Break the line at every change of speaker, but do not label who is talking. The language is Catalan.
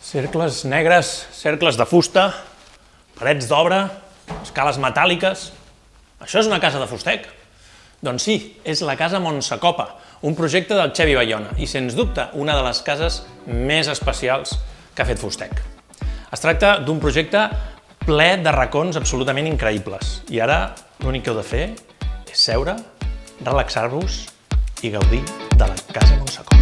Cercles negres, cercles de fusta, parets d'obra, escales metàl·liques... Això és una casa de Fustec? Doncs sí, és la casa Montsecopa, un projecte del Xevi Bayona i, sens dubte, una de les cases més especials que ha fet Fustec. Es tracta d'un projecte ple de racons absolutament increïbles i ara l'únic que heu de fer és seure, relaxar-vos i gaudir de la casa Montsecopa.